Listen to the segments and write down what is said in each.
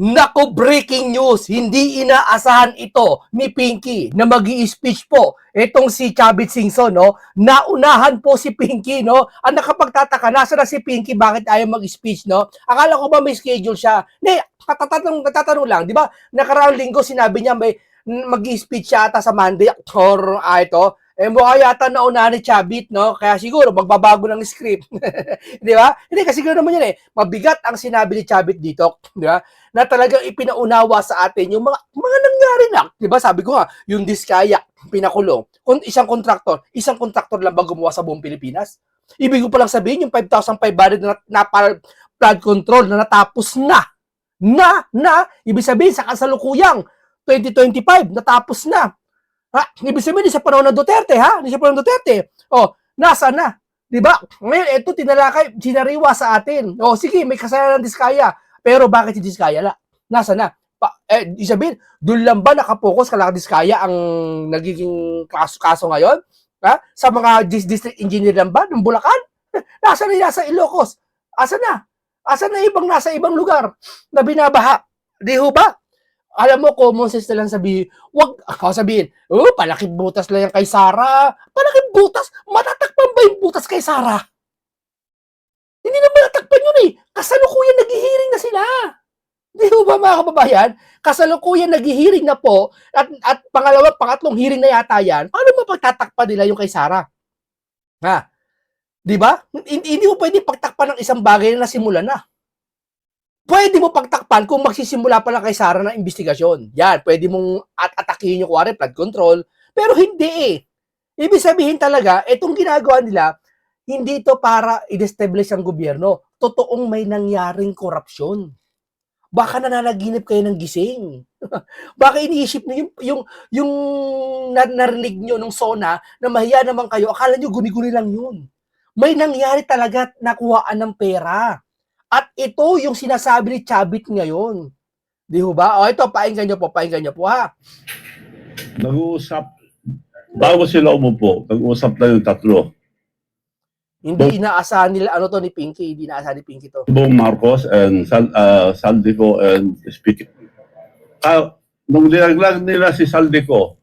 Nako, breaking news! Hindi inaasahan ito ni Pinky na mag-i-speech po itong si Chavit Singson, no? Naunahan po si Pinky, no? Ang nakapagtataka, nasa na si Pinky, bakit ayaw mag-speech, no? Akala ko ba may schedule siya? Hindi, natatanong lang, di ba? Nakaraang linggo sinabi niya may mag-i-speech siya ata sa Monday or ito. Mukha yata nauna ni Chavit, no? Kaya siguro magbabago ng script. Di ba? Hindi, kasi gano'n naman yun eh. Mabigat ang sinabi ni Chavit dito, di ba? Na talagang ipinaunawa sa atin yung mga nangyari na. Di ba? Sabi ko nga, yung Diskaya, pinakulong. Kung isang kontraktor lang ba gumawa sa buong Pilipinas? Ibig ko palang sabihin, yung 5,500 na flood control na natapos na. Ibig sabihin, sa kasalukuyang 2025, natapos na. Ha? Ibig sabihin, di sa panahon ng Duterte, ha? Di sa panahon ng Duterte. O, nasa na? Di ba? Ngayon, ito tinalakay, sinariwa sa atin. O, sige, may kasalanan ng Diskaya. Pero bakit si Diskaya la? Nasa na? Sabihin, doon lang ba nakapokus kala Diskaya ang nagiging kaso ngayon? Ha? Sa mga district engineer lang ba ng Bulacan? Nasa na nasa Ilocos? Asa na? Asa na ibang nasa ibang lugar na binabaha? Di ho ba? Alam mo, common sense na lang sabihin, wag ako sabihin, palaking butas lang yan kay Sara. Palaking butas? Matatakpan ba yung butas kay Sara? Hindi na matatakpan yun eh. Kasalukuyan naghihiring na sila. Di ba mga kababayan? Kasalukuyan naghihiring na po at pangatlong hearing na yata yan. Paano mapagtatakpan nila yung kay Sara? Ha? Di ba? Hindi mo pwede pagtakpan ng isang bagay na nasimulan na. Pwede mo pagtakpan kung magsisimula pa lang kay Sara ng investigasyon. Yan, pwede mong atakihin yung kuwari, flood control. Pero hindi eh. Ibig sabihin talaga, itong ginagawa nila, hindi ito para i-destabilize ang gobyerno. Totoong may nangyaring korupsyon. Baka nananaginip kayo ng gising. Baka iniisip niyo yung narinig nyo nung SONA na mahiya naman kayo, akala nyo guni-guni lang yun. May nangyari talaga nakuhaan ng pera. At ito yung sinasabi ni Chavit ngayon. Di ba? O ito, pakinggan nyo po ha. Nag-uusap, bago sila umupo, nag-uusap na yung tatlo. Hindi inaasahan nila, ano to ni Pinky, hindi inaasahan ni Pinky to. Bong Marcos and Saldico and Speaker. Nung dinaglag nila si Saldico,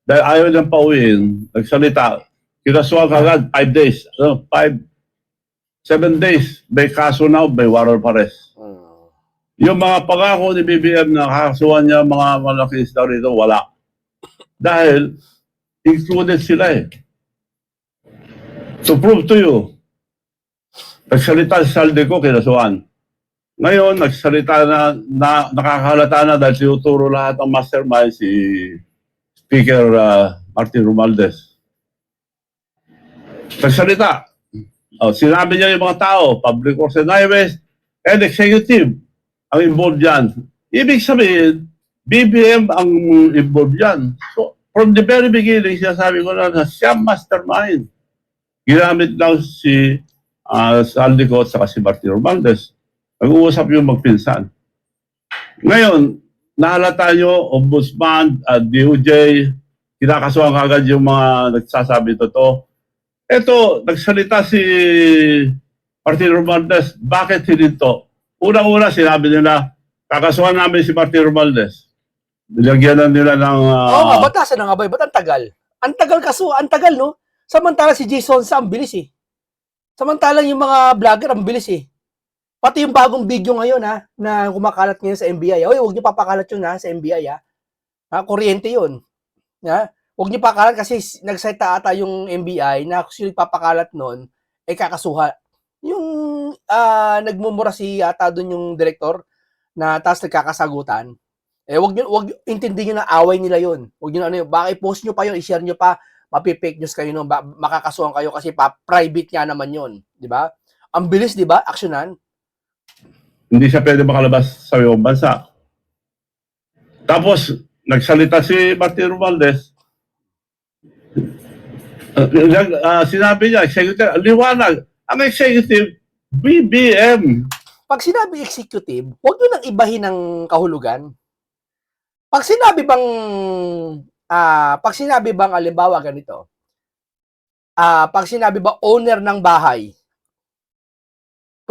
dahil ayaw niyang pauwiin, nagsalita, kinasuhan kagad 5 days, 7 days, may kaso now, may warrant of arrest. Yung mga pangako ni BBM na kakasuhan niya mga malaki isda rito, wala. Dahil, included sila eh. To prove to you, nagsalita si Saldico, kinasuhan. Ngayon, nagsalita na nakakahalata na dahil tinuturo lahat ng mastermind si Speaker Martin Romualdez. Nagsalita. Sinabi niya yung mga tao, Public Works and Highways, and Executive ang involved dyan. Ibig sabihin, BBM ang involved dyan. So, from the very beginning, sinasabi ko na siya mastermind. Ginamit lang si Saldico at saka si Martin Romualdez. Nag-uusap yung magpinsan. Ngayon, nahalata nyo, Ombudsman, DOJ, kinakasuhan kagad yung mga nagsasabi totoo. Ito, nagsalita si Martin Romualdez, bakit hininto? Unang-una, sinabi nila, kakasuhan namin si Martin Romualdez. Nilagyan na nila ng... Oo nga, batasan na nga ba? Ba't ang tagal? Ang tagal ang tagal, no? Samantala si Jason Sa, ang bilis eh. Samantalang yung mga vlogger, ang bilis eh. Pati yung bagong video ngayon ha, na kumakalat ngayon sa NBI. Oy, huwag niyo papakalat yun ha, sa NBI ha. Kuryente yun. Ha? Huwag niyo pakalat kasi nagsalita ata yung NBI na kung sino papakalat nun, kakasuha. Yung nagmumura si ata doon yung director na tapos nagkakasagutan. Wag intindihin niyo na away nila yun. Huwag niyo baka i-post niyo pa yun, i-share niyo pa, mapi-fake news kayo no, makakasuhan kayo kasi private nga naman yun, di ba? Ang bilis, di ba? Aksyonan. Hindi siya pwede makalabas sa ibang bansa. Tapos, nagsalita si Martin Romualdez. Sinabi niya, executive, liwanag. Ang executive, BBM. Pag sinabi executive, huwag nyo nang ibahin ng kahulugan. Pag sinabi bang, alimbawa ganito, pag sinabi ba owner ng bahay,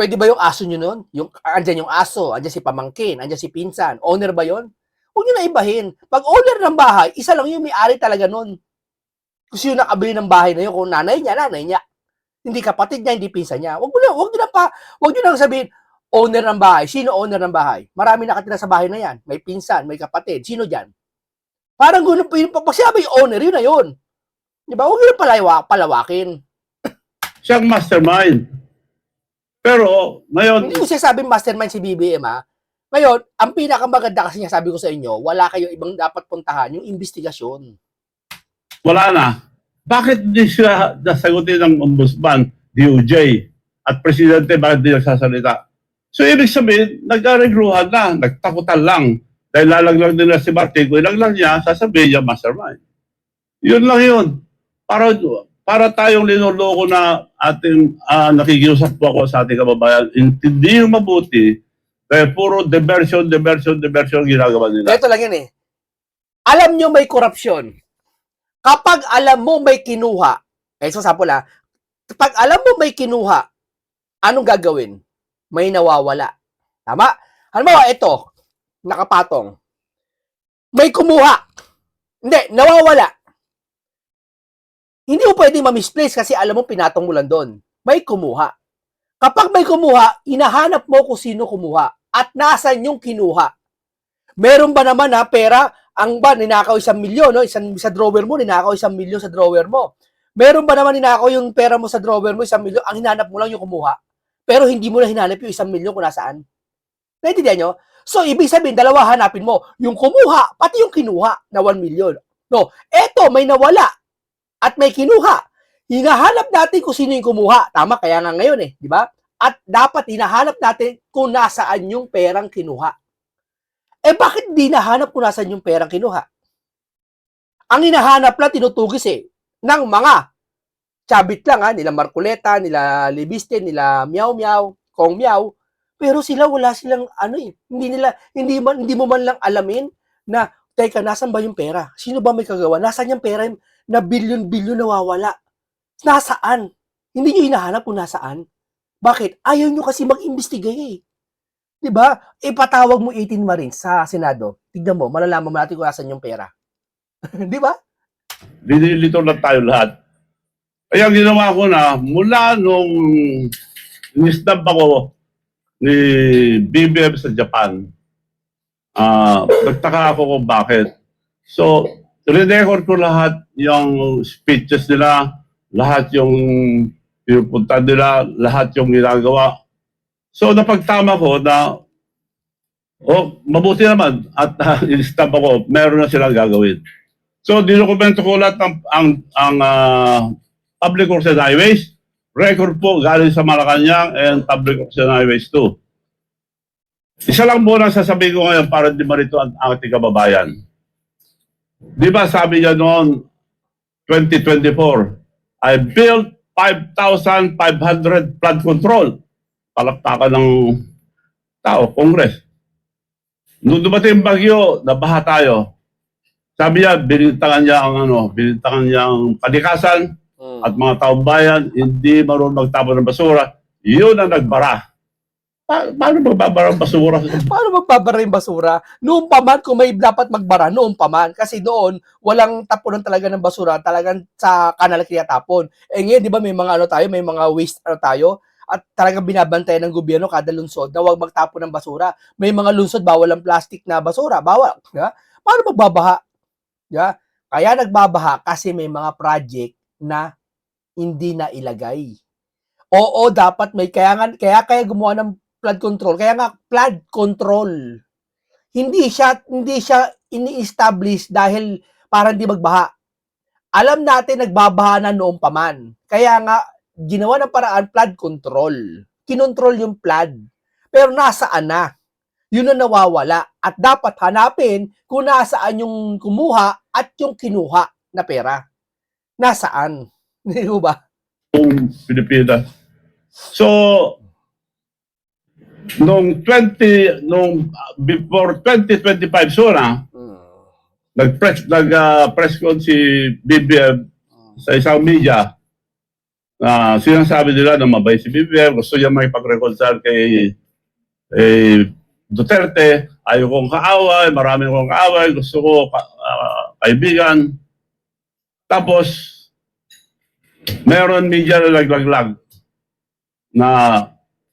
Pwede ba yung aso nyo nun? Andyan yung aso, andyan si pamangkin, andyan si pinsan. Owner ba yon? Huwag nyo na ibahin. Pag owner ng bahay, isa lang yung may-ari talaga nun. Kung sino nakabili ng bahay na yun, kung nanay niya. Hindi kapatid niya, hindi pinsan niya. Huwag nyo na sabihin, owner ng bahay. Sino owner ng bahay? Marami nakatira sa bahay na yan. May pinsan, may kapatid. Sino dyan? Parang gano'n, pag sabi owner, yun na yun. Di ba? Huwag nyo na palawakin. Siyang mastermind. Pero, ngayon, Hindi ko sinasabing mastermind si BBM, ha? Ngayon, ang pinakamaganda kasi niya, sabi ko sa inyo, wala kayong ibang dapat puntahan, yung investigasyon. wala na. Bakit hindi siya nasagutin ng ombudsman, DOJ, at presidente, bakit hindi nagsasalita? So, ibig sabihin, nag-aregluhan na, nagtakutan lang. Dahil lalaglag nila si Martin, kung ilaglag niya, sasabihin niya mastermind. Yun lang yun. Para tayong linuloko na ating nakikiusap po ako sa ating kababayan, hindi yung mabuti, dahil puro diversion ginagawa nila. Ito lang yun eh. Alam nyo may korupsyon. Kapag alam mo may kinuha, pag alam mo may kinuha, anong gagawin? May nawawala. Tama? Halimbawa, ito, nakapatong. May kumuha. Hindi, nawawala. Hindi mo pwedeng ma-misplace kasi alam mo pinatong mo lang doon. May kumuha. Kapag may kumuha, inahanap mo kung sino kumuha at nasan yung kinuha. Meron ba naman pera? Ang ba, ninakaw 1 milyon, no? Sa drawer mo, ninakaw 1 milyon sa drawer mo. Meron ba naman ninakaw yung pera mo sa drawer mo, 1 milyon, ang hinanap mo lang yung kumuha. Pero hindi mo na hinanap yung 1 milyon kung nasaan. Naintindihan nyo? So, ibig sabihin, dalawa hanapin mo. Yung kumuha, pati yung kinuha na 1 milyon. No, eto, may nawala at may kinuha. Hinahanap natin kung sino yung kumuha. Tama, kaya nga ngayon di ba? At dapat hinahanap natin kung nasaan yung perang kinuha. Bakit di nahanap kung nasaan yung perang kinuha? Ang hinahanap lang, tinutugis ng mga chabit lang nila Marcoleta, nila Libiste, nila Miao Miao, Kong Miao. Pero sila wala silang hindi mo man lang alamin na teka, nasan ba yung pera? Sino ba may kagawa? Nasaan yung pera na bilyon-bilyon nawawala? Nasaan? Hindi nyo hinahanap kung nasaan. Bakit? Ayaw nyo kasi mag-imbestigate. Diba? Ipatawag mo 18 Marines sa Senado. Tignan mo, malalaman mo natin kung nasaan yung pera. Diba? Dinilito na tayo lahat. Kaya ginawa ko na, mula nung in-snap ako ni BBM sa Japan, nagtaka ako kung bakit. So, re-record ko lahat yung speeches nila, lahat yung pinupunta nila, lahat yung ginagawa. So, napagtama ko na, mabuti naman at in-snap ako, meron na silang gagawin. So, dinokumento ko lahat ang Public Works and Highways, record po galing sa Malacanang and Public Works and Highways 2. Isa lang muna sasabihin ko ngayon para di marito ang ating kababayan. Di ba sabi niya noon, 2024, I built 5,500 flood control. Palakpakan ng tao, Congress. Nung dumating bagyo, nabaha tayo. Sabi niya, binintangan niya ang kalikasan at mga taong bayan, hindi marunong magtapon ng basura. Yun ang nagbara. Paano magbabara ang basura? Paano magbabara yung basura? Noong pa man, kung may dapat magbara, noong pa man. Kasi doon, walang tapunan talaga ng basura. Talagang sa kanal kaya tapon. Ngayon, di ba, may mga may mga waste tayo. At talagang binabantayan ng gobyerno kada lungsod na huwag magtapon ng basura. May mga lungsod, bawal ang plastic na basura. Bawal. Diba? Paano magbabaha? Diba? Kaya nagbabaha kasi may mga project na hindi na ilagay. Oo, dapat may, kaya gumawa ng flood control. Kaya nga, flood control. Hindi siya ini-establish dahil para hindi magbaha. Alam natin, nagbabaha na noong paman. Kaya nga, ginawa ng paraan, flood control. Kinontrol yung flood. Pero nasaan na? Yun ang nawawala. At dapat hanapin kung nasaan yung kumuha at yung kinuha na pera. Nasaan? Hindi ba? Pilipinas. So, before 2025 nag-press con si BBM sa isang media. Sinasabi nila na mabait si BBM, gusto niya makipag-reconcile kay Duterte, ayaw kong kaaway, marami kong kaaway, gusto ko kaibigan. Tapos, meron media na naglaglag na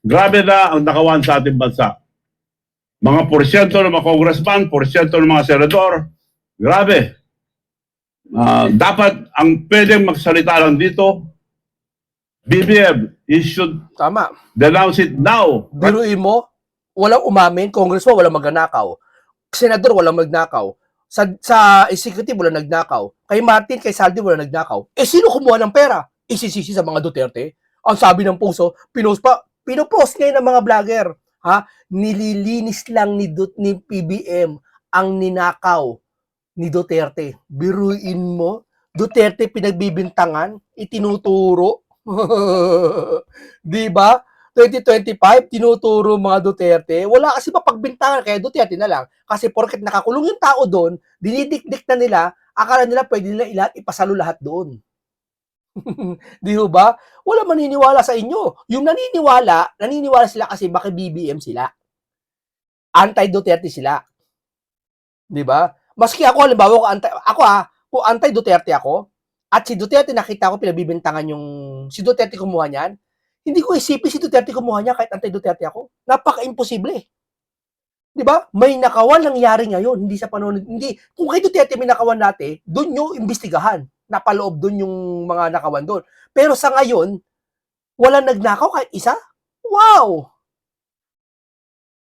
grabe na ang nakawan sa ating bansa. Mga porsyento ng mga congressman, porsyento ng mga senador, grabe. Dapat ang pwedeng magsalita lang dito, BBM, you should Tama. denounce it now. Biruin mo, walang umamin, congressman walang magnakaw, senador walang magnakaw, sa executive walang nagnakaw, kay Martin, kay Saldi walang nagnakaw. Sino kumuha ng pera? Isisisi sa mga Duterte? Ang sabi ng puso, pinopost ngayon ng mga vlogger, nililinis lang ni PBM ang ninakaw ni Duterte. Biruin mo, Duterte pinagbibintangan, itinuturo. Di ba? 2025, tinuturo mga Duterte. Wala kasi mapagbintangan, kaya Duterte na lang. Kasi porket nakakulong yung tao doon, dinidikdik na nila, akala nila pwede nila ipasalo lahat doon. Di ba? Wala maniniwala sa inyo. Yung naniniwala sila kasi baka BBM sila. Anti-Duterte sila. Di ba? Maski ako, halimbawa, kung anti-Duterte ako, at si Duterte nakita ko pinabibintangan yung si Duterte kumuha niyan, hindi ko isipin si Duterte kumuha niya kahit anti-Duterte ako. Napaka-imposible. 'Di ba? May nakawan nangyari ngayon, hindi sa panahon, hindi. Kung kay Duterte may nakawan dati, doon yung imbestigahan. Napaloob doon yung mga nakawan doon. Pero sa ngayon, wala nagnakaw kahit isa? Wow!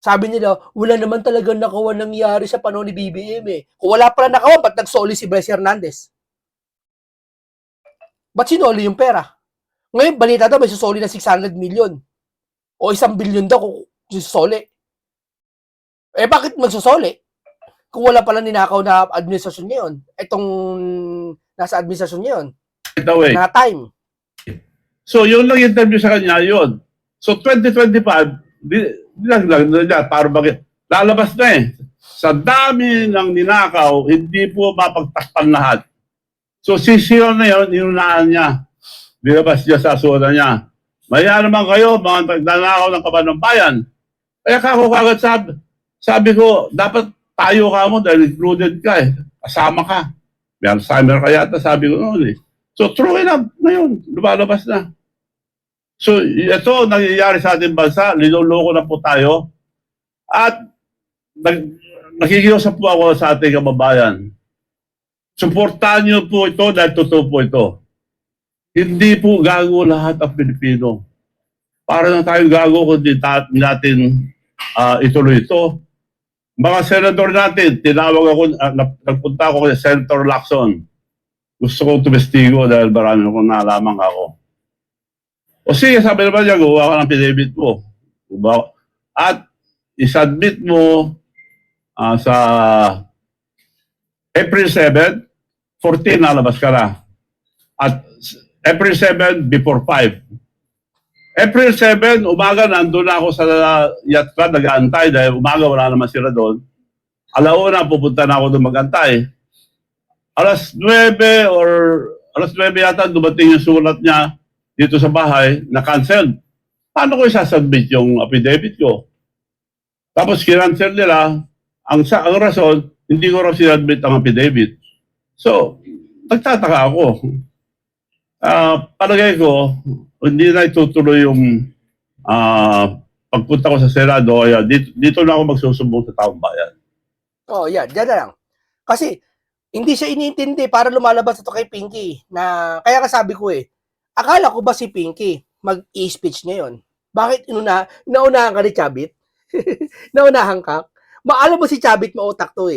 Sabi nila, wala naman talagang nakawan nangyari sa panahon ni BBM eh. Kung wala pala nakawan, ba't nagsoli si Bryce Hernandez? Ba't sinoli yung pera? Ngayon, balita daw may susoli na 600 million. O 1 billion daw kung susoli. Bakit magsusoli? Kung wala pala ninakaw na administrasyon ngayon. Itong nasa administrasyon ngayon. Na time. So, yun lang interview sa kanya, yun. So, 2025, lang niya, para bakit? Lalabas na eh. Sa dami ng ninakaw, hindi po mapagtakpan lahat. So, sisiyo na yun, inunahan niya. Dilabas niya sa asura niya. Maya naman kayo, mga nagnanakaw ng Kabanambayan. Kaya kako kagad sabi ko, dapat tayo ka mo dahil included ka eh. Kasama ka. May Alzheimer ka yata, sabi ko noon eh. So, true enough, ngayon, lumalabas na. So, ito nangyayari sa ating bansa, linuloko na po tayo. At nakikiusap po ako sa ating kababayan. Suportahan niyo po ito dahil totoo po ito. Hindi po gago lahat ang Pilipino. Para na tayo gago kung natin ituloy ito. Mga senador natin, tinawag ako, nagpunta ako kay Senator Lacson. Gusto kong tumestigo dahil marami akong nalaman ako. O sige, sabi naman niya, gawa ka ng pinibit mo. At isubmit mo sa April 7, 14 nalabas ka na. At April 7, before 5. April 7, umaga, nandun na ako sa yacht club, nag-aantay dahil umaga wala naman sila doon. Alauna, pupunta na ako doon mag-antay. Alas 9 yata, dumating yung sulat niya dito sa bahay, na-cancel. Paano ko isasubmit yung affidavit ko? Tapos kinancel nila, ang rason, hindi ko raw sinadmit ang affidavit. So, nagtataka ako. Palagay ko, hindi na itutuloy yung pagpunta ko sa Senado, kaya dito na ako magsusumbong sa taong bayan. Oh, yan, dyan na lang. Kasi, hindi siya iniintindi para lumalabas ito kay Pinky. Kaya kasabi ko akala ko ba si Pinky mag-i-speech ngayon? Bakit naunahan ka ni Chabit? Naunahan ka? Maalam mo si Chabit, mautak to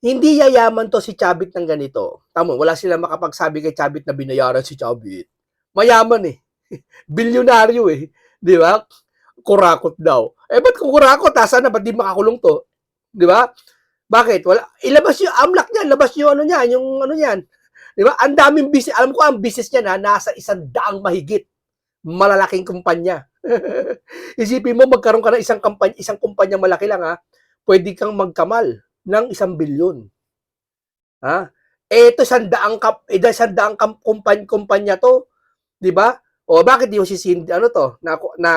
Hindi yayaman to si Chabit ng ganito. Tama, wala silang makapagsabi kay Chabit na binayaran si Chabit. Mayaman Bilyonaryo Di ba? Kurakot daw. Ba't kung kurakot, sana ba't di makakulong to? Di ba? Bakit? Wala. Ilabas yung amlak niyan, labas yung yung niyan. Di ba? Ang daming business. Alam ko ang business niya nasa 100 mahigit. Malalaking kumpanya. Isipin mo, magkaroon ka ng isang kumpanya malaki lang pwede kang magkamal ng 1 bilyon. Ito 100 kumpanya to, 'Di ba? O bakit di mo ano to, na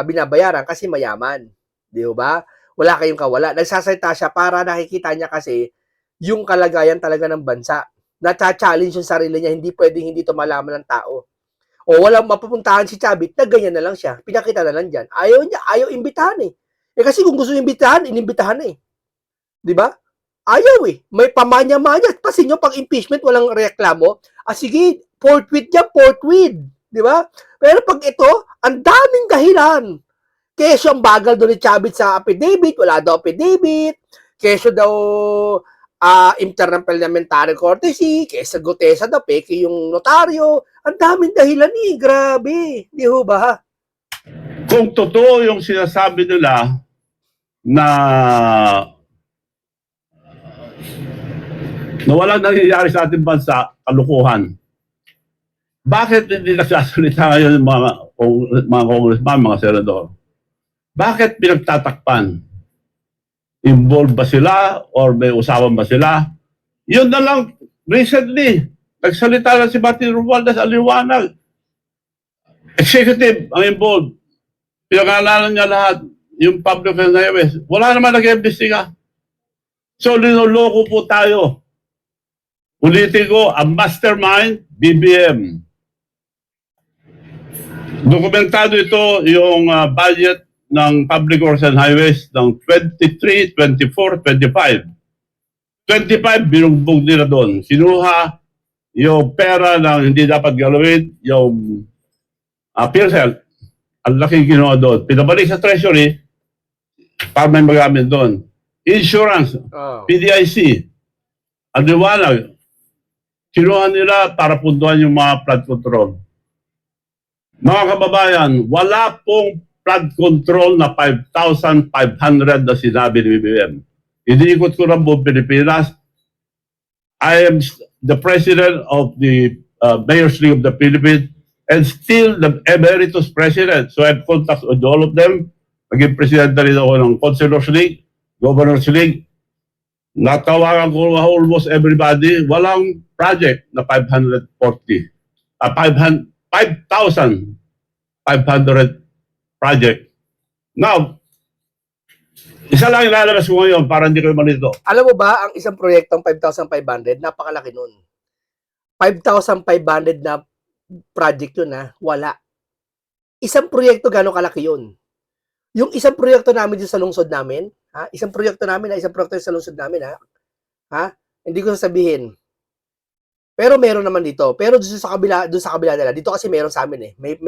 binabayaran kasi mayaman, 'di ba? Wala kayong kawala. Nagsasalita siya para nakikita niya kasi yung kalagayan talaga ng bansa. Nacha-challenge yung sarili niya, hindi pwedeng hindi to malaman ng tao. O walang mapupuntahan si Chavit, na ganyan na lang siya. Pinakita na lang diyan. Ayaw niya, ayaw imbitahan eh. Eh kasi kung gusto imbitahan, inimbitahan na eh. 'Di ba? Ayaw eh. May pamanya-manya. Kasi nyo, pag impeachment, walang reklamo. Sige, forthwith niya, forthwith. Di ba? Pero pag ito, ang daming dahilan. Kesyo ang bagal doon ni Chavit sa affidavit, wala daw affidavit. Kesyo daw internal parliamentary courtesy, kesa Gutesa daw, peke yung notaryo. Ang daming dahilan eh, grabe. Di ho ba? Kung totoo yung sinasabi nila na walang nangyayari sa ating bansa, kalukuhan. Bakit hindi nagsasalita ngayon yung mga congressman, mga senador? Bakit pinagtatakpan? Involved ba sila or may usapan ba sila? Yun na lang, recently, nagsalita na si Martin Romualdez, aliwanag. Executive ang involved. Pinangalanan niya lahat, yung public and highways. Wala naman nag-imbestiga. So, linoloko po tayo. Ulitin ko, ang mastermind, BBM. Dokumentado ito yung budget ng Public Works and Highways ng 23, 24, 25. 25, binugbog nila doon. Sinuha yung pera ng hindi dapat galawin, yung PhilHealth. Ang laking ginawa doon. Pinabalik sa Treasury para may magamit doon. Insurance, PDIC, ang liwanag. Kinuha nila para puntuhan yung mga flood control. Mga kababayan, wala pong flood control na 5,500 na sinabi ni BBM. Iniikot ko ng buong Pilipinas. I am the president of the Mayor's League of the Philippines and still the emeritus president. So I have contacts with all of them. Naging presidente rin ako ng Councilors League, Governors League. Natawagan ko almost everybody. Walang project na 5,500 project. Now, isa lang ilalabas ko ngayon para hindi kayo malito. Alam mo ba, ang isang proyektong 5,500, napakalaki nun. 5,500 na project yun ha, wala. Isang proyekto gano'ng kalaki yun. Yung isang proyekto namin dito sa lungsod namin, isang proyekto sa lungsod namin, hindi ko sasabihin. Pero meron naman dito. Pero doon sa kabila nila, dito kasi meron sa amin eh. May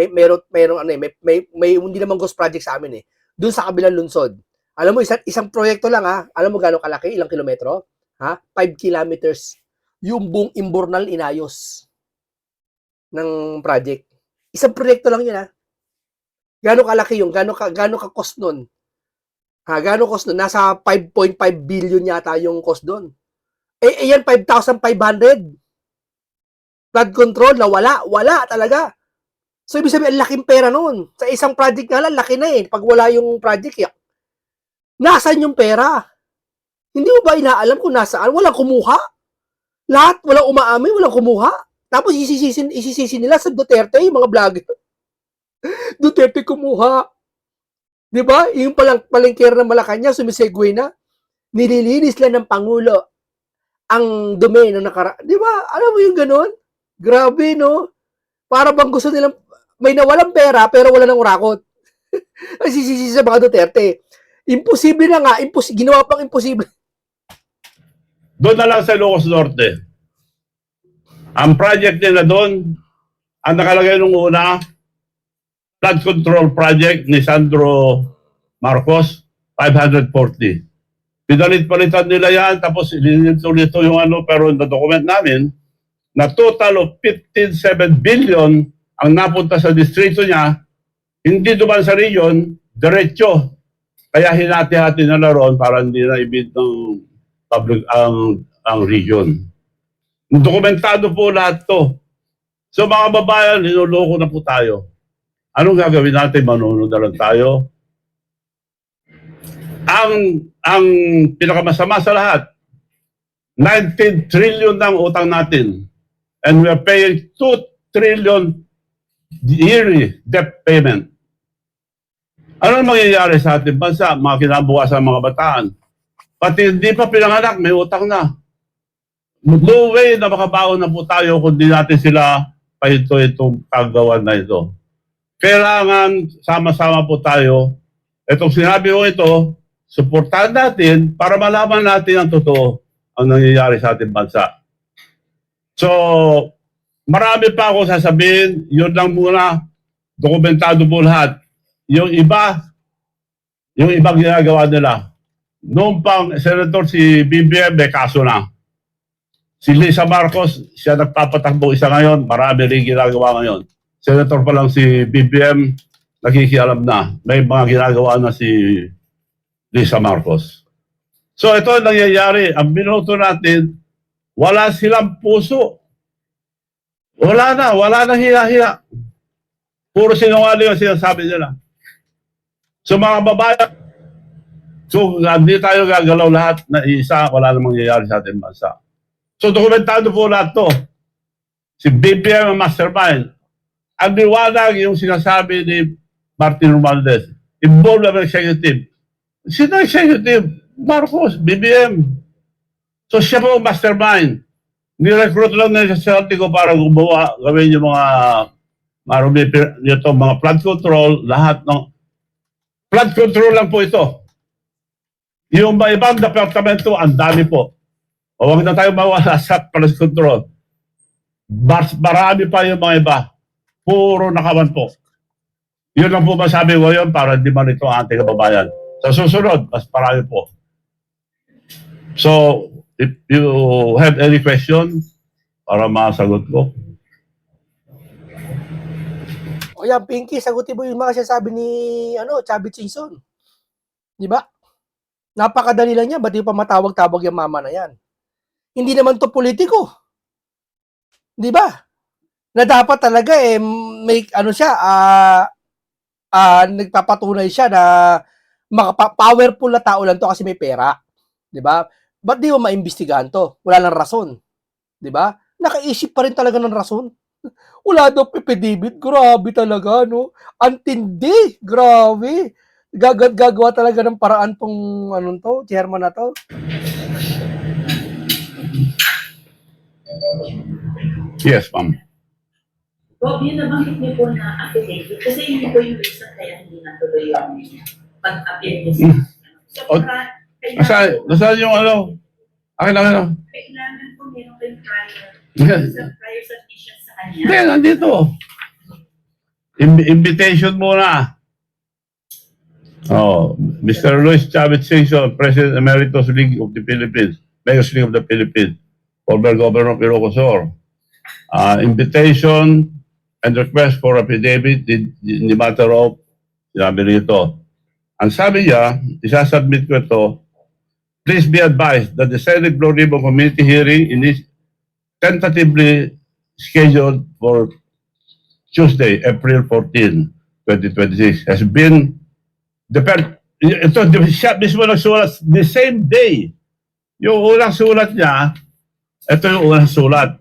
hindi naman ghost project sa amin eh. Doon sa kabilang lungsod. Alam mo, isang proyekto lang alam mo gaano kalaki, ilang kilometro? 5 kilometers. Yung buong Imbornal inayos ng project. Isang proyekto lang yun Gaano kalaki yung, gaano ka cost nun? Gaano cost nun? Nasa 5.5 billion yata yung cost doon. Yan 5,500. Flood control na wala talaga. So, ibig sabihin, ang laking pera noon. Sa isang project nga lang, laki na eh. Pag wala yung project, nasaan yung pera? Hindi mo ba inaalam kung nasaan? Walang kumuha. Lahat, walang umaamin, walang kumuha. Tapos, isisisi nila sa Duterte, yung mga vlogger. Duterte kumuha. Di ba? Yung palengker ng Malacanang, sumisegway na. Nililinis lang ng Pangulo ang dumi ng Di ba? Alam mo yung ganun? Grabe, no? Para bang gusto nilang, may nawalang pera, pero wala nang urakot. Ang sisisi sa mga Duterte. Imposible na nga, ginawa pang imposible. Doon na lang sa Ilocos Norte. Ang project nila doon, ang nakalagay nung una, flood control project ni Sandro Marcos, 540. Pinalit-palitan nila yan, tapos ulit yung pero na-document namin, na total of 15.7 billion ang napunta sa distrito niya, hindi duman sa region, diretso. Kaya hinati-hati na laron para hindi na ibig ng public ang region. Dokumentado po lahat to. So mga babayan, linuloko na po tayo. Anong gagawin natin? Manunod na lang tayo. Ang pinakamasama sa lahat, 19 trillion ng utang natin. And we are paying 2 trillion yearly debt payment. Ano mangyayari sa ating bansa, mga kinabukasan mga bataan? Pati hindi pa pinanganak, may utang na. No way na makabaon na po tayo kung di natin sila pahinto itong kagawan na ito. Kailangan sama-sama po tayo. Itong sinabi ko ito, suportahan natin para malaman natin ang totoo ang nangyayari sa ating bansa. So, marami pa ako sasabihin, yun lang muna, dokumentado po lahat. Yung ibang ginagawa nila. Noong pang Senator si BBM, may kaso na. Si Lisa Marcos, siya nagpapatakbo isa ngayon, marami rin ginagawa ngayon. Senator pa lang si BBM, nakikialam na. May mga ginagawa na si Lisa Marcos. So ito ang nangyayari. Ang minuto natin, wala silang puso. Wala na hiya-hiya. Puro sinungaling ang sinasabi nila. So mga babayan, so hindi tayo gagalaw lahat na isa, wala namang nangyayari sa ating bansa. So dokumentado po lahat to. Si BBM ang mastermind. Ang liwanag yung sinasabi ni Martin Romualdez. Involved ang executive. Sino ang executive? Marcos, BBM. So siya po ang mastermind. Nirecruit lang na siya ko para gumawa, gawin yung mga flood control, lahat ng flood control lang po ito. Yung ibang departamento, ang dami po. O huwag na tayo mawala sa flood control. Marami pa yung mga iba. Puro nakawan po. Yun lang po masabi ko yun para di man ito ang ating kababayan. Sa susunod, mas marami po. So, if you have any question para masagot ko. O yan, Pinky, sagutin mo yung mga sinasabi ni Chavit Singson. Di ba? Napakadali lang yan. Ba't yung pa matawag-tawag yung mama na yan? Hindi naman to politiko. Di ba? Na dapat talaga may nagpapatunay siya na powerful na tao lang to kasi may pera. Di ba? Ba't di mo maimbestigahan to? Wala lang rason. Di ba? Nakaisip pa rin talaga ng rason. Wala daw pipidibit. Grabe talaga, no? Antindi. Grabe. Gagawa talaga ng paraan tong chairman na to. Yes, ma'am. Bob, yun nabanggit niyo po na affidavit kasi hindi po yung reason kaya hindi natuloy yung pag-appeal niyo. So, para Nasaan yung akin lang. kailangan po meron kayong Yeah. prior submission sa kanya. Hindi, nandito. Invitation muna. Mr. Luis Chavit Singson, President Emeritus League of the Philippines, Vegas League of the Philippines, former Governor of Ilocos Sur. Invitation and request for affidavit in the matter of, sinabi rito. Ang sabi niya, isasubmit ko ito, please be advised that the Senate Blue Ribbon Committee hearing is tentatively scheduled for Tuesday, April 14, 2026, has been ito, siya mismo nagsulat the same day. Yung unang sulat niya, ito yung unang sulat.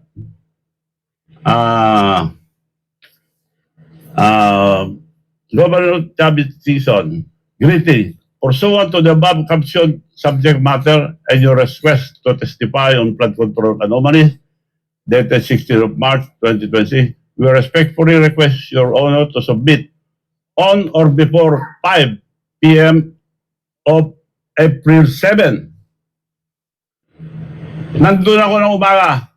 Governor Chavit Singson, greeting. Pursuant to the above captioned subject matter and your request to testify on flood control anomalies, dated 16th of March 2020, we respectfully request your honor to submit on or before 5 p.m. of April 7. Nandun ako ng umaga.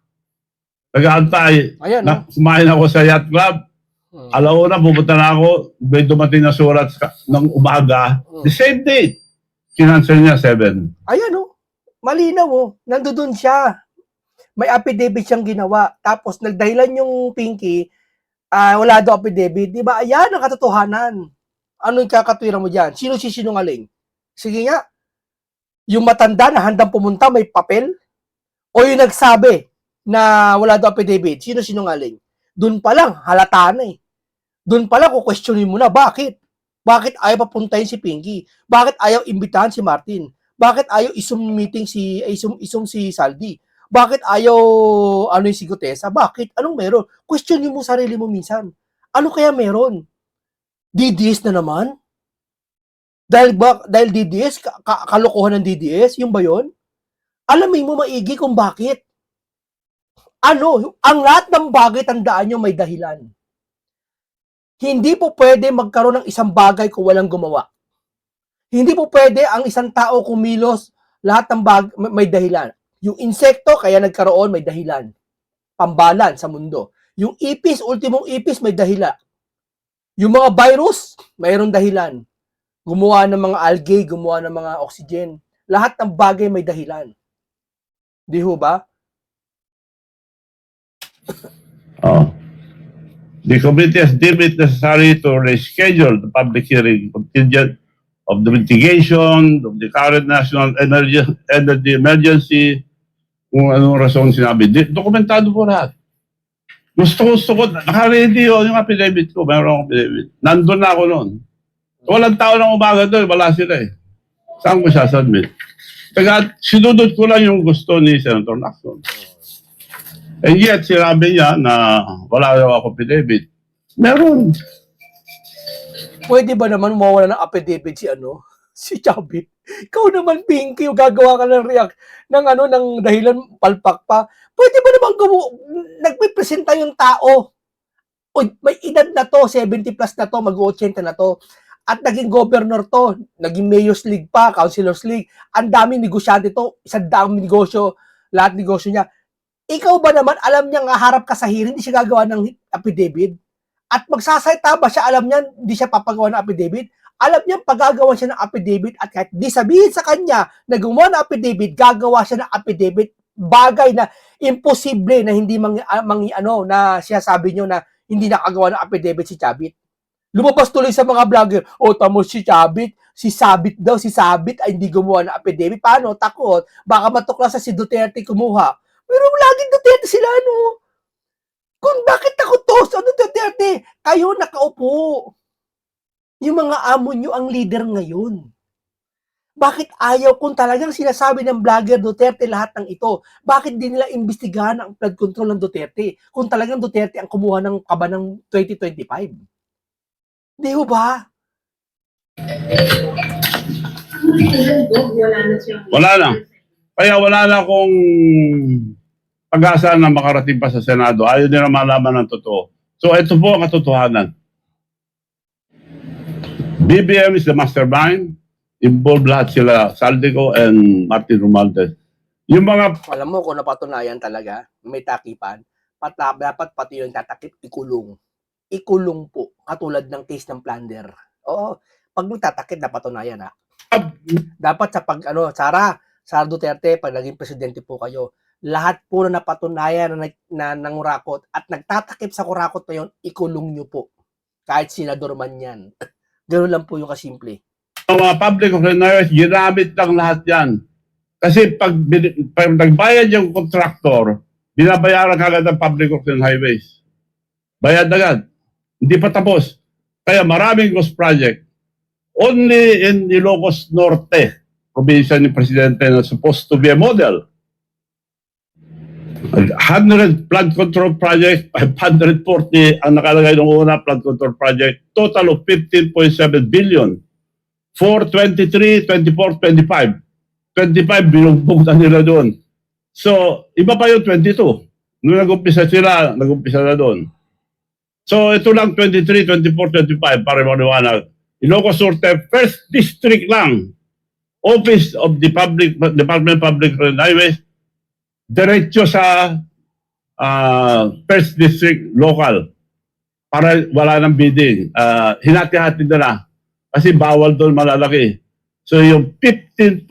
Nag-aantay. Ayan, no? Kumain ako sa yacht club. Alauna, pupunta na ako. May dumating na surat ng umaga. The same date. Kinansel niya 7. Ayan, no? Malinaw, Nandoon siya. May affidavit siyang ginawa. Tapos, nagdahilan yung Pinky, wala daw affidavit. Di ba? Ayan ang katotohanan. Ano yung kakatwira mo dyan? Sino sisinungaling? Sige nga. Yung matanda na handang pumunta, may papel? O yung nagsabi na wala daw affidavit? Sino sinungaling? Doon pa lang, halata na Doon pa lang, kukwestiyonin mo na, bakit? Bakit ayaw papuntahin si Pinky? Bakit ayaw imbitahan si Martin? Bakit ayaw isum-meeting isum si Saldi? Bakit ayaw, si Gutesa? Bakit? Anong meron? Questionin mo sarili mo minsan. Ano kaya meron? DDS na naman? Dahil DDS, kalokohan ng DDS, yung ba yun? Alamin mo maigi kung bakit. Ano, ang lahat ng bagay, tandaan nyo, may dahilan. Hindi po pwede magkaroon ng isang bagay kung walang gumawa. Hindi po pwede ang isang tao kumilos, lahat ng may dahilan. Yung insekto, kaya nagkaroon, may dahilan. Pambalan sa mundo. Yung ipis, ultimong ipis, may dahilan. Yung mga virus, mayroong dahilan. Gumawa ng mga algae, gumawa ng mga oxygen. Lahat ng bagay may dahilan. Di ho ba? Oh. The committee has deemed it necessary to reschedule the public hearing contingent of the mitigation of the current national energy emergency. Kung anong rason sinabi. Dokumentado po lahat. Gusto ko, naka-ready yung affidavit ko. Mayroon akong affidavit. Nandun na ako noon. Walang tao ng umaga doon. Wala sila eh. Saan ko siya submit? Kaya sinunod ko lang yung gusto ni Senator Lacson. And yet, sinabi niya na wala daw ako affidavit. Meron. Pwede ba naman mawala ng affidavit si Chavit? Ikaw naman, Pinky, yung gagawa ka ng ng dahilan palpak pa. Pwede ba naman nagpipresenta yung tao? O, may edad na to, 70 plus na to, mag-80 na to. At naging governor to, naging mayor's league pa, councilor's league. Ang daming negosyante to, 100 negosyo, lahat negosyo niya. Ikaw ba naman, alam niya nga harap ka sa hearing, hindi siya gagawa ng affidavit? At magsasalita ba siya, alam niya, hindi siya papagawa ng affidavit? Alam niya, pagagawa siya ng affidavit at kahit di sabihin sa kanya na gumawa ng affidavit, gagawa siya ng affidavit, bagay na imposible na hindi na siya sabi niyo na hindi nakagawa ng affidavit si Chavit. Lumabas tuloy sa mga vlogger, tamo si Chavit, si Sabit ay hindi gumawa ng affidavit. Paano? Takot. Baka matuklasan si Duterte kumuha. Pero laging Duterte sila, Kung bakit takot to? Duterte? Kayo nakaupo. Yung mga amo nyo ang leader ngayon. Bakit ayaw kung talagang sinasabi ng vlogger Duterte lahat ng ito? Bakit di nila imbestigahan ang flood control ng Duterte? Kung talagang Duterte ang kumuha ng kaba ng 2025. Di ba? Wala na. Kaya wala na akong pag-asa na makarating pa sa Senado. Ayaw nila malaman ng totoo. So ito po ang katotohanan. BBM is the mastermind. Involved lahat sila, Saldico and Martin Romualdez. Yung mga... Alam mo kung napatunayan talaga, may takipan, dapat pati yung tatakip, ikulong. Ikulong po, katulad ng case ng Plunder. Oo, pag magtatakip, napatunayan Dapat sa Sara Duterte, pag naging presidente po kayo, lahat po na napatunayan na nangurakot at nagtatakip sa kurakot na yun, ikulong nyo po. Kahit senador man yan. Ganoon lang po yung kasimple. Mga public functionaries, ginamit lang lahat yan. Kasi pag nagbayad yung contractor, binabayaran kagad ang public works and highways. Bayad agad. Hindi pa tapos. Kaya maraming ghost project. Only in Ilocos Norte, probinsya ni Presidente na supposed to be a model. 100 flood control project, 540 ang nakalagay ng una flood control project, total of 15.7 billion. 4, 23, 24, 25. 25 binugbog na nila doon. So, iba pa yung 22. Nung nag-umpisa sila, nag-umpisa na doon. So, ito lang 23, 24, 25 para maliwanag. Ilocos Norte, first district lang. Office of the Department of Public Highways, diretso sa first district local para wala ng bidding. Hinati-hati na kasi bawal doon malalaki. So yung 15.7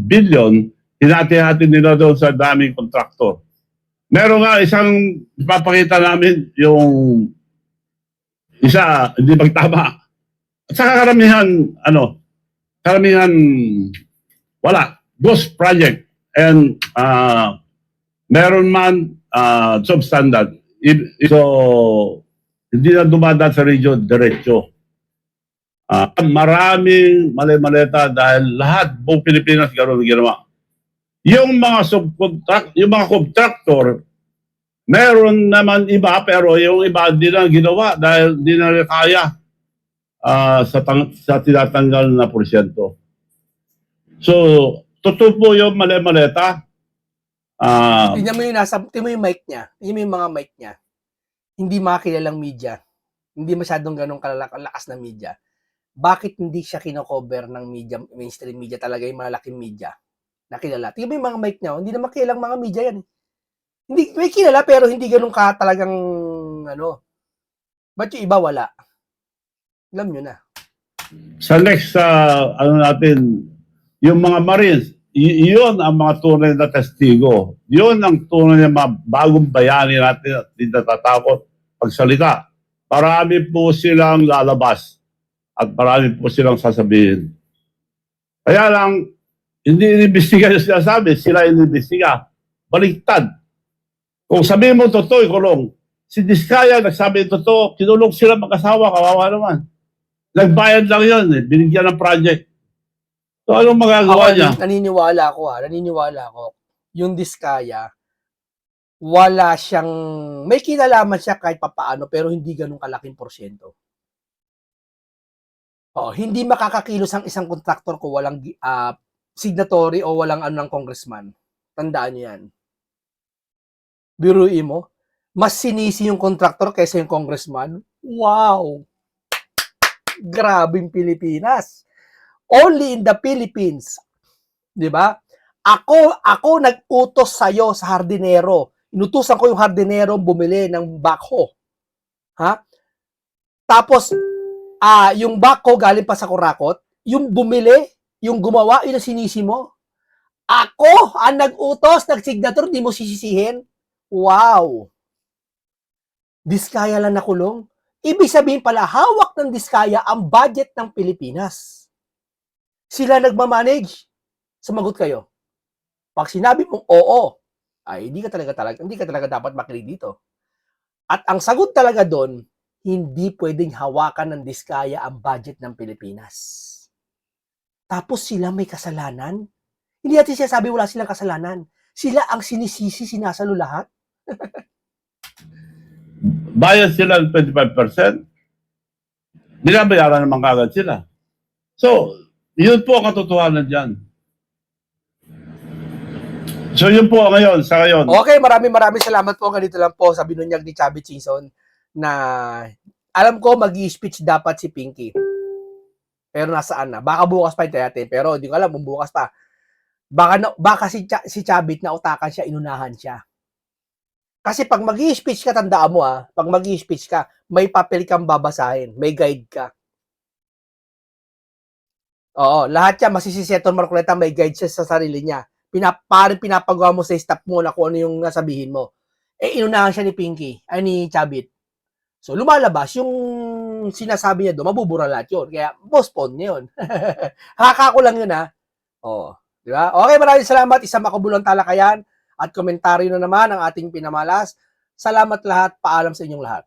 billion, hinati-hati nila doon sa daming kontraktor. Meron nga isang ipapakita namin yung isa, hindi magtama. At saka karamihan, wala. Ghost project. And meron man substandard. So, hindi na dumadaan sa region, diretso. Maraming mali-maleta dahil lahat buong Pilipinas gano'n ginawa. Yung mga contractor, Meron naman iba, pero yung iba di na ginawa dahil di na rin kaya sa tinatanggal na porsyento. So, totoo po yung mali-maleta. Tingnan mo yung tingnan mo yung mic niya. Tingnan mo yung mga mic niya. Hindi makilalang media. Hindi masyadong ganong kalakas na media. Bakit hindi siya kino-cover ng media, mainstream media talaga, yung malalaking media na kilala? Tingnan mo yung mga mic niya. Hindi naman kilalang mga media yan. Hindi, may kilala pero hindi ganun ka talagang ano. Ba't yung iba wala? Alam nyo na. Sa next, natin, yung mga Marines, yun ang mga tunay na testigo. Yun ang tunay na mga bagong bayani natin at hindi natatakot pagsalita. Marami po silang lalabas at marami po silang sasabihin. Kaya lang, hindi inimbestiga yung sinasabi, sila inimbestiga. Baliktad. Kung sabihin mo totoo, ikulong. Si Diskaya, nagsabi totoo, kinulong sila mag-asawa, kawawa naman. Nagbayad lang yun, binigyan ng project. So, anong magagawa niya? Naniniwala ako. Yung Diskaya, wala siyang, may kinalaman siya kahit papaano, pero hindi ganun kalaking porsyento. Hindi makakakilos ang isang kontraktor kung walang signatory o walang ng congressman. Tandaan niyo yan. Biruin mo, mas sinisi yung kontraktor kaysa yung congressman. Wow! Grabing Pilipinas. Only in the Philippines. 'Di ba? Ako nag-utos sa'yo sa hardinero. Inutusan ko yung hardinero bumili ng backhoe. Ha? Tapos, yung backhoe galing pa sa Kurakot, yung bumili, yung gumawa, yun ang sinisi mo. Ako ang nag-utos, nag-signature, di mo sisisihin. Wow! Diskaya lang nakulong. Ibig sabihin pala, hawak ng Diskaya ang budget ng Pilipinas. Sila nagmamanage. Sumagot kayo. Pag sinabi mong oo, ay hindi ka talaga dapat makinig dito. At ang sagot talaga doon, hindi pwedeng hawakan ng Diskaya ang budget ng Pilipinas. Tapos sila may kasalanan? Hindi natin siya sabi wala silang kasalanan. Sila ang sinisisi, sinasalo lahat. Bayad sila ng 25%. Binabayaran naman kagad sila. So, yun po ang katotohanan dyan. So, yun po ngayon, sa ngayon. Okay, maraming salamat po. Ganito lang po sa binunyag ni Chavit Singson na alam ko mag-i-speech dapat si Pinky. Pero nasaan na? Baka bukas pa hintayin natin. Pero hindi ko alam kung bukas pa. Baka si Chavit na utakan siya, inunahan siya. Kasi pag mag-i-speech ka, tandaan mo pag mag-i-speech ka, may papel kang babasahin, may guide ka. Oo, lahat yan, masisiseton Marcoleta, may guide siya sa sarili niya. Parang pinapagawa mo sa staff mo na kung ano yung nasabihin mo. Inunahan siya ni Pinky, ni Chavit. So, lumalabas yung sinasabi niya doon, mabubura lahat yun. Kaya, postpone niya yun. Hakako lang yun, Oo. Di ba? Okay, maraming salamat. Isang makabulang talakayan at komentaryo na naman ang ating pinamalas. Salamat lahat. Paalam sa inyong lahat.